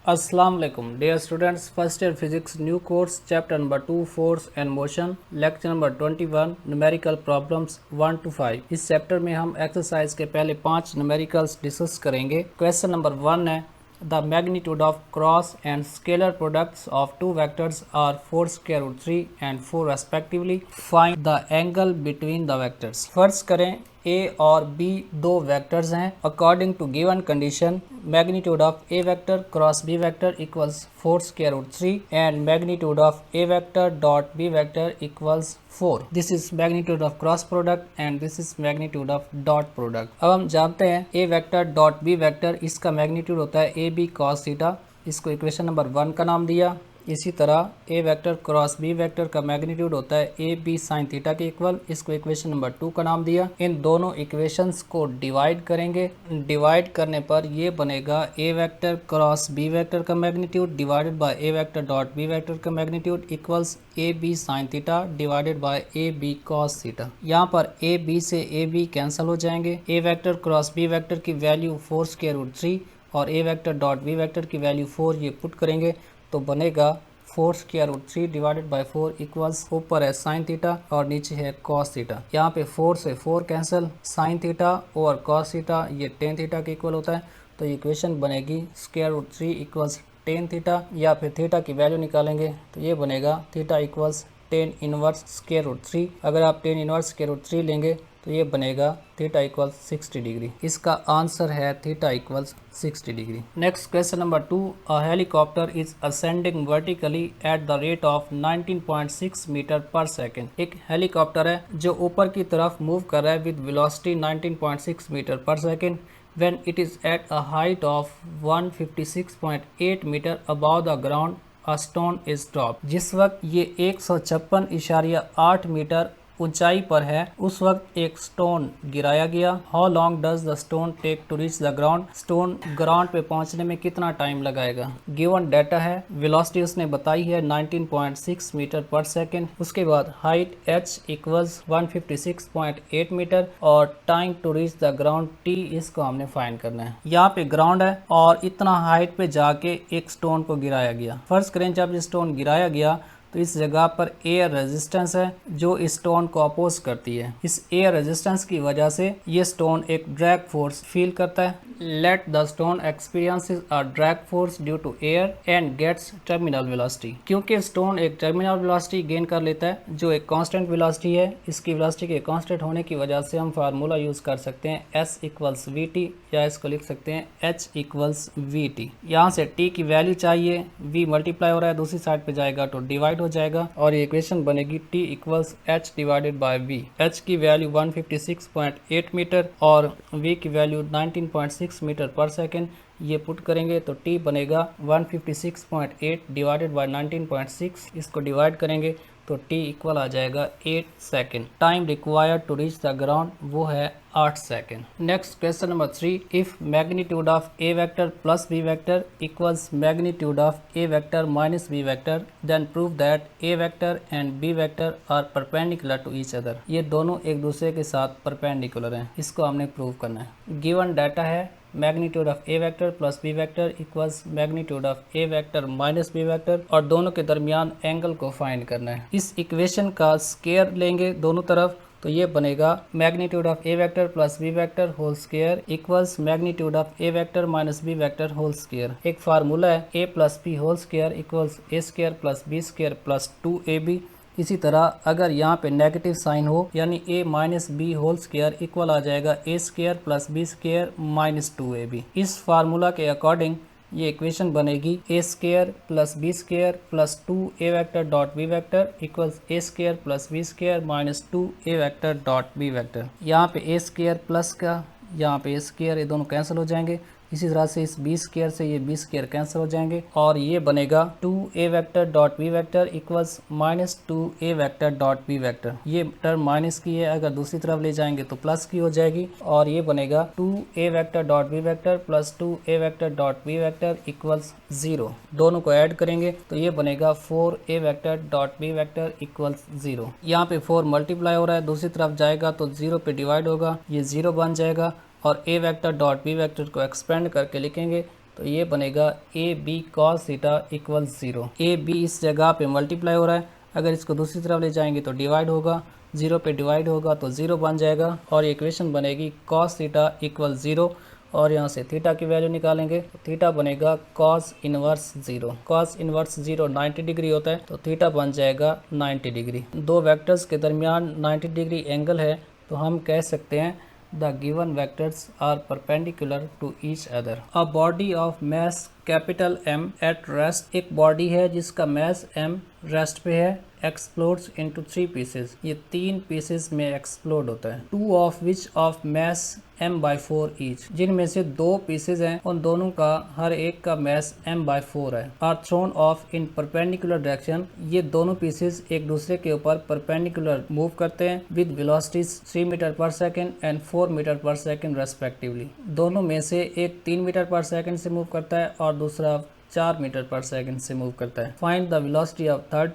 अस्सलाम वालेकुम dear students, first year physics new course chapter number 2 force and motion lecture number 21 numerical problems 1 to 5। इस chapter में हम exercise के पहले 5 न्यूमेरिकल्स डिस्कस करेंगे। क्वेश्चन नंबर 1 है the magnitude of cross and scalar products of two vectors are 4 square root 3 and 4 respectively. Find the angle between the vectors. फर्ज करें A और बी दो वेक्टर्स हैं। According to given condition magnitude of A vector cross B vector equals 4 square root 3 and magnitude of A vector dot B vector equals 4। This is magnitude of cross product and this is magnitude of dot product. अब हम जानते हैं ए vector dot B vector, इसका magnitude होता है ए B cos theta. इसको equation number 1 का नाम दिया। इसी तरह ए वेक्टर क्रॉस बी वेक्टर का मैग्नीट्यूड होता है ए बी साइन थीटा के इक्वल। इसको इक्वेशन नंबर 2 का नाम दिया। इन दोनों इक्वेशंस को डिवाइड करेंगे। डिवाइड करने पर ये बनेगा A vector cross B vector का magnitude divided by A vector dot B vector का magnitude equals A B sine theta divided by A B cos theta. यहाँ पर ए बी से ए बी कैंसिल हो जाएंगे। A vector cross B vector की value 4 square root 3 और A vector dot B vector की value 4 ये put करेंगे तो बनेगा 4 square root 3 divided by 4 equals, ऊपर है साइन थीटा और नीचे है कॉस थीटा। यहाँ पे 4 से 4 कैंसिल, साइन थीटा और कॉस थीटा ये टेन थीटा के इक्वल होता है। तो इक्वेशन बनेगी square root 3 equals tan theta, या फिर थीटा की वैल्यू निकालेंगे तो ये बनेगा theta equals tan inverse square root 3। अगर आप टेन इनवर्स स्क्वायर रूट 3 लेंगे तो ये बनेगा थीटा इक्वल्स 60 डिग्री। इसका आंसर है theta equals 60 degree. Next question number 2, a helicopter is ascending vertically at the rate of 19.6 meter per second. एक helicopter है जो ऊपर की तरफ मूव कर रहा है with velocity 19.6 meter per second when it is at a height of 156.8 meter above the ground a stone is dropped। जिस वक्त ये 156.8 मीटर ऊंचाई पर है उस वक्त एक स्टोन गिराया गया। How long does the stone take to reach the ground. Stone ground पे पहुंचने में कितना टाइम लगाएगा। गिवन डाटा है, वेलोसिटी उसने बताई है 19.6 मीटर पर सेकेंड। उसके बाद हाइट h इक्वल्स 156.8 मीटर और time to reach the ground t, इसको हमने फाइंड करना है। यहाँ पे ग्राउंड है और इतना हाइट पे जाके एक स्टोन को गिराया गया। फर्स्ट करें जब ये स्टोन गिराया गया तो इस जगह पर एयर रेजिस्टेंस है जो इस स्टोन को अपोज करती है। इस एयर रेजिस्टेंस की वजह से ये स्टोन एक ड्रैग फोर्स फील करता है। Let the stone experiences a drag force due to air and gets terminal velocity. क्योंकि स्टोन एक टर्मिनल वेलोसिटी गेन कर लेता है जो एक कांस्टेंट वेलोसिटी है। इसकी वेलोसिटी के कांस्टेंट होने की वजह से हम फार्मूला यूज कर सकते हैं s इक्वल्स वी टी, या इसको लिख सकते हैं h इक्वल्स वी टी। यहाँ से t की वैल्यू चाहिए, v मल्टीप्लाई हो रहा है दूसरी साइड पे जाएगा तो डिवाइड हो जाएगा और ये इक्वेशन बनेगी t equals h divided by v। h की वैल्यू 156.8 मीटर और v की वैल्यू 19.6 मीटर पर सेकेंड। ये पुट करेंगे तो t बनेगा 156.8 डिवाइडेड बाय 19.6। इसको डिवाइड करेंगे तो t इक्वल आ जाएगा 8 second. Time required to reach the ground वो है 8 second. Next question number 3, if magnitude of A vector plus B vector equals magnitude of A vector minus B vector then prove that A vector and B vector are perpendicular to each other. ये दोनों एक दूसरे के साथ perpendicular हैं, इसको हमने prove करना है। गिवन डाटा है magnitude of A vector plus B vector equals magnitude of A vector minus B vector और दोनों के दरमियान एंगल को फाइंड करना है। इस इक्वेशन का स्क्वायर लेंगे दोनों तरफ तो ये बनेगा magnitude of A vector plus B vector whole square equals magnitude of A vector minus B vector whole square. एक फार्मूला है a plus b whole square equals a square plus b square plus 2ab। इसी तरह अगर यहाँ पे negative sign हो यानी a minus b whole square equal आ जाएगा a square plus b square minus 2ab। इस फार्मूला के अकॉर्डिंग ये इक्वेशन बनेगी a square plus b square plus 2a vector dot B vector equals a square plus b square minus 2a vector dot B vector. यहाँ पे a square plus का यहाँ पे a square ये दोनों कैंसिल हो जाएंगे। इसी तरह से इस बी स्क्वायर से ये बी स्क्वायर कैंसिल हो जाएंगे और ये बनेगा 2a vector dot B vector equals minus 2a vector dot B vector. ये टर्म माइनस की है, अगर दूसरी तरफ ले जाएंगे तो प्लस की हो जाएगी और ये बनेगा 2a vector dot B vector plus 2a vector dot B vector equals 0। दोनों को ऐड करेंगे तो ये बनेगा 4a vector dot B vector equals 0। यहाँ पे 4 मल्टीप्लाई हो रहा है, दूसरी तरफ जाएगा तो 0 पे डिवाइड होगा, ये 0 बन जाएगा और a vector dot B vector को एक्सपेंड करके लिखेंगे तो ये बनेगा A B cos theta equal 0। A B इस जगह पे मल्टीप्लाई हो रहा है, अगर इसको दूसरी तरफ ले जाएंगे तो डिवाइड होगा, 0 पे डिवाइड होगा तो 0 बन जाएगा और ये इक्वेशन बनेगी कॉस थीटा इक्वल 0 और यहाँ से थीटा की वैल्यू निकालेंगे तो थीटा बनेगा cos inverse 0। Cos inverse 0 90 degree होता है तो थीटा बन जाएगा 90 डिग्री। दो वेक्टर्स के दरमियान 90 डिग्री एंगल है तो हम कह सकते हैं the given vectors are perpendicular to each other. A body of mass capital M at rest, एक बॉडी है जिसका मास M रेस्ट पे है, एक्सप्लोड्स इनटू 3 पीसेस, ये 3 पीसेस में एक्सप्लोड होता है। 2 of which of mass m/4 each, जिनमें से 2 पीसेस हैं उन दोनों का हर एक का मास m/4 है। Are thrown off in perpendicular direction, ये दोनों पीसेस एक दूसरे के ऊपर परपेंडिकुलर मूव करते हैं with velocities 3 metre per second and 4 metre per second respectively. दोनों में से एक 3 मीटर पर सेकेंड से मूव करता है और दूसरा 4 मीटर पर सेकंड से मूव करता है। Find the velocity of third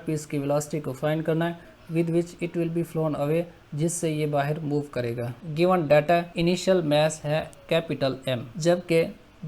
piece की वेलोसिटी को फाइंड करना है with which it will be flown away, जिससे ये बाहर मूव करेगा। गिवन डाटा, इनिशियल मास है कैपिटल M, जबकि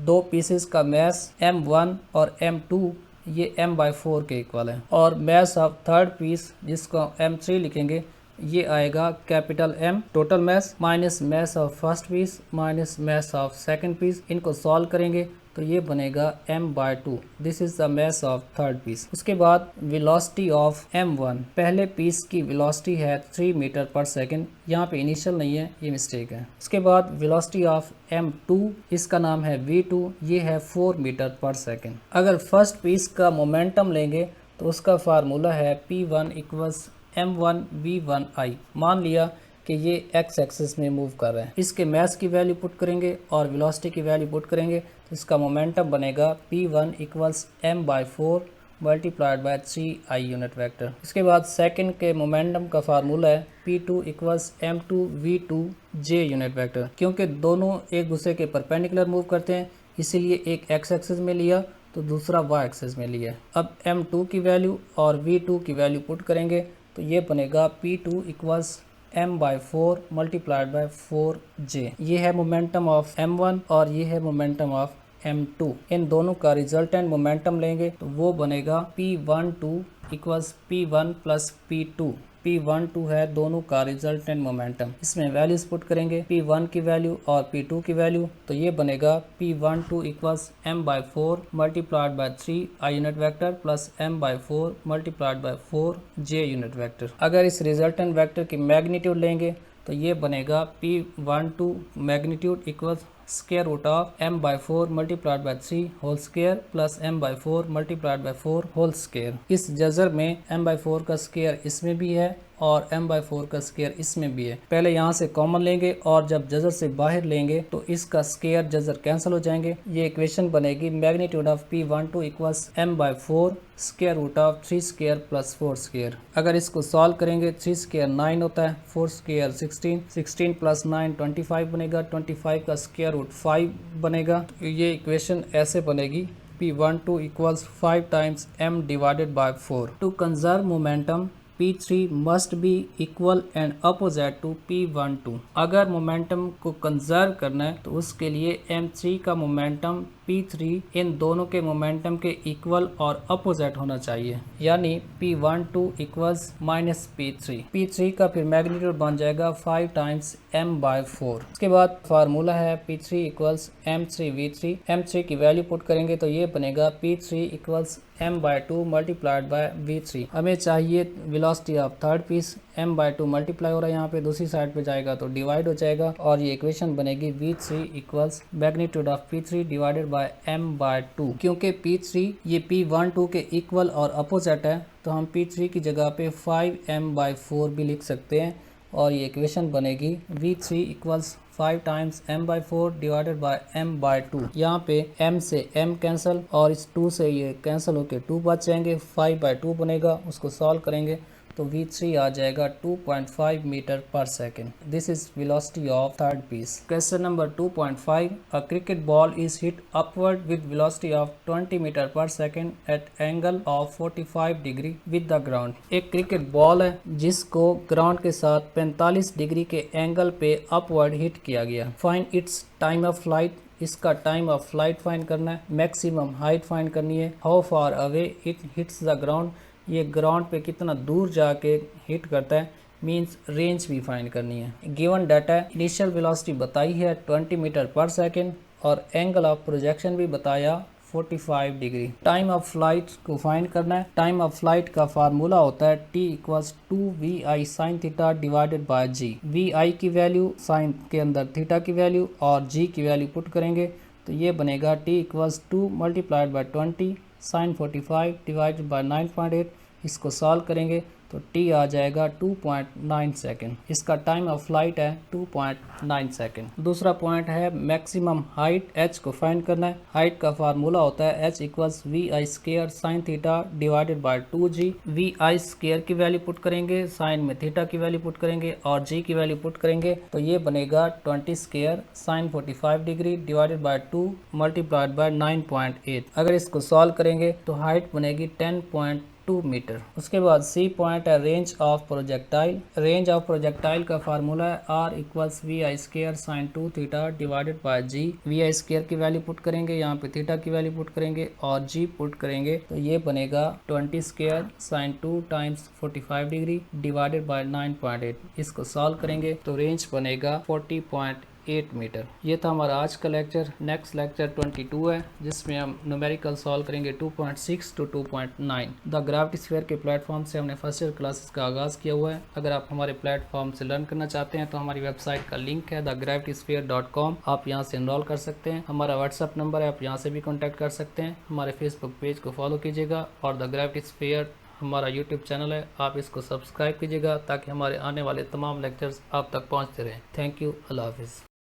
2 पीसेस का मास M1 और M2 ये m/4 के इक्वल है और मास ऑफ थर्ड पीस जिसको M3 लिखेंगे ये आएगा capital M। Total mass minus mass of first piece minus mass of second piece, इनको सॉल्व करेंगे तो ये बनेगा m/2। This is the mass of third piece. उसके बाद वेलोसिटी ऑफ M1, पहले पीस की वेलोसिटी है 3 मीटर पर सेकंड, यहाँ पे इनिशियल नहीं है, ये मिस्टेक है। उसके बाद वेलोसिटी ऑफ M2, इसका नाम है V2, ये है 4 मीटर पर सेकंड। अगर फर्स्ट पीस का मोमेंटम लेंगे तो उसका फार्मूला है P1 इक्वल्स m1v1i। मान लिया कि ये x एक्सिस में मूव कर रहा है, इसके मास की वैल्यू पुट करेंगे और वेलोसिटी की वैल्यू पुट करेंगे तो इसका मोमेंटम बनेगा P1 equals m/4 multiplied bye 3i unit vector. इसके बाद सेकंड के मोमेंटम का फार्मूला है P2 equals m2v2j unit vector. क्योंकि दोनों एक दूसरे के परपेंडिकुलर मूव करते हैं इसीलिए एक x एक्सिस में लिया तो दूसरा y एक्सिस में लिया। अब m2 की वैल्यू और v2 की वैल्यू पुट करेंगे तो ये बनेगा P2 equals m/4 multiplied bye 4j। ये है मोमेंटम ऑफ M1 और ये है मोमेंटम ऑफ M2। इन दोनों का रिजल्टेंट मोमेंटम लेंगे तो वो बनेगा P12 equals P1 plus P2। P12 है दोनों का रिजल्टेंट मोमेंटम, इसमें वैल्यूज पुट करेंगे P1 की वैल्यू और P2 की वैल्यू तो ये बनेगा P12 equals m/4 multiplied bye 3i unit vector plus m/4 multiplied bye 4j unit vector. अगर इस रिजल्टेंट वेक्टर की मैग्नीट्यूड लेंगे तो ये बनेगा P12 magnitude equals square root of m/4 multiplied by 3 whole square plus m/4 multiplied by 4 whole square. इस जजर में m/4 का स्क्वायर इसमें भी है और m/4 का स्क्वायर इसमें भी है। पहले यहाँ से कॉमन लेंगे और जब जजर से बाहर लेंगे तो इसका स्क्वायर जजर कैंसिल हो जाएंगे। ये इक्वेशन बनेगी magnitude of P12 equals m/4 square root of 3 square plus 4 square. अगर इसको सॉल्व करेंगे 3 स्क्वायर 9 होता है, 4 स्क्वायर 16, 16 प्लस 9 25 बनेगा, 25 का स्क्वायर रूट 5 बनेगा। तो ये इक्वेशन ऐसे बनेगी P12 equals 5 times m divided by 4। To conserve momentum P3 must be equal and opposite to P12। अगर मोमेंटम को कंजर्व करना है तो उसके लिए M3 का मोमेंटम P3 इन दोनों के मोमेंटम के इक्वल और अपोजिट होना चाहिए, यानी P12 equals minus P3। P3 का फिर मैग्नीट्यूड बन जाएगा 5 टाइम्स m/4। इसके बाद फार्मूला है P3 इक्वल्स m3v3। m3 की वैल्यू पुट करेंगे तो ये बनेगा P3 equals m/2 multiplied by v3। हमें चाहिए velocity of third piece, m/2 multiply हो रहा है यहाँ पे, दूसरी साइड पे जाएगा तो डिवाइड हो जाएगा और ये इक्वेशन बनेगी v3 equals magnitude of P3 divided by m/2। क्योंकि P3 ये P12 के इक्वल और अपोजिट है तो हम P3 की जगह पे 5m/4 भी लिख सकते हैं और ये इक्वेशन बनेगी v3 equals 5 times m/4 divided by m/2। यहाँ पे m से m कैंसिल और इस 2 से ये कैंसिल होके 2 बच जाएंगे, 5/2 बनेगा। उसको सॉल्व करेंगे तो v3 आ जाएगा 2.5 metre per second. This is velocity of third piece. Question number 2.5, a cricket ball is hit upward with velocity of 20 metre per second at angle of 45 degree with the ground. एक cricket ball है जिसको ground के साथ 45 degree के angle पे upward hit किया गया। Find its time of flight. इसका टाइम ऑफ फ्लाइट फाइंड करना है, मैक्सिमम हाइट फाइंड करनी है, how far away it hits the ground, ये ग्राउंड पे कितना दूर जाके हिट करता है, मींस रेंज भी फाइंड करनी है। गिवन डाटा इनिशियल वेलोसिटी बताई है 20 मीटर पर सेकेंड और एंगल ऑफ प्रोजेक्शन भी बताया 45 डिग्री। टाइम ऑफ फ्लाइट को फाइंड करना है। टाइम ऑफ फ्लाइट का फार्मूला होता है t equals two v i sine theta divided by ji. We i की वैल्यू साइन के अंदर थीटा की वैल्यू और जी की वैल्यू पुट करेंगे तो ये बनेगा t equals 2 multiplied by 20 sine 45 divided by 9.8। इसको सॉल्व करेंगे तो t आ जाएगा 2.9 सेकेंड। इसका टाइम ऑफ फ्लाइट है 2.9 सेकेंड। दूसरा पॉइंट है मैक्सिमम हाइट h को फाइंड करना है। हाइट का फार्मूला होता है h equals V I square sine theta divided by 2g। V I square की वैल्यू पुट करेंगे, साइन में थीटा की वैल्यू पुट करेंगे और g की वैल्यू पुट करेंगे तो ये बनेगा 20 square sine 45 degree divided by 2 multiplied bye 9.8। अगर इसको सॉल्व करेंगे तो हाइट बनेगी 10.2 मीटर। उसके बाद सी पॉइंट है range of projectile. Range of projectile का फार्मूला है R equals V I square sine 2 theta divided by ji. We I square की वैल्यू पुट करेंगे, यहाँ पे थीटा की वैल्यू पुट करेंगे और जी पुट करेंगे तो ये बनेगा 20 square sine 2 times 45 degree divided by 9.8। इसको सॉल्व करेंगे तो रेंज बनेगा 40.8 मीटर। ये था हमारा आज का लेक्चर। नेक्स्ट लेक्चर 22 है जिसमें हम न्यूमेरिकल सॉल्व करेंगे 2.6 टू 2.9। द ग्रेविटी स्फीयर के प्लेटफॉर्म से हमने फर्स्ट ईयर क्लासेस का आगाज़ किया हुआ है। अगर आप हमारे प्लेटफॉर्म से लर्न करना चाहते हैं तो हमारी वेबसाइट का लिंक है thegravitysphere.com। आप यहाँ से इनरोल कर सकते हैं। हमारा व्हाट्सअप नंबर है, आप यहाँ से भी कॉन्टैक्ट कर सकते हैं। हमारे फेसबुक पेज को फॉलो कीजिएगा और द ग्रेविटी स्फीयर हमारा यूट्यूब चैनल है, आप इसको सब्सक्राइब कीजिएगा ताकि हमारे आने वाले तमाम लेक्चर्स आप तक पहुँचते रहें। Thank you. अल्लाह हाफिज़।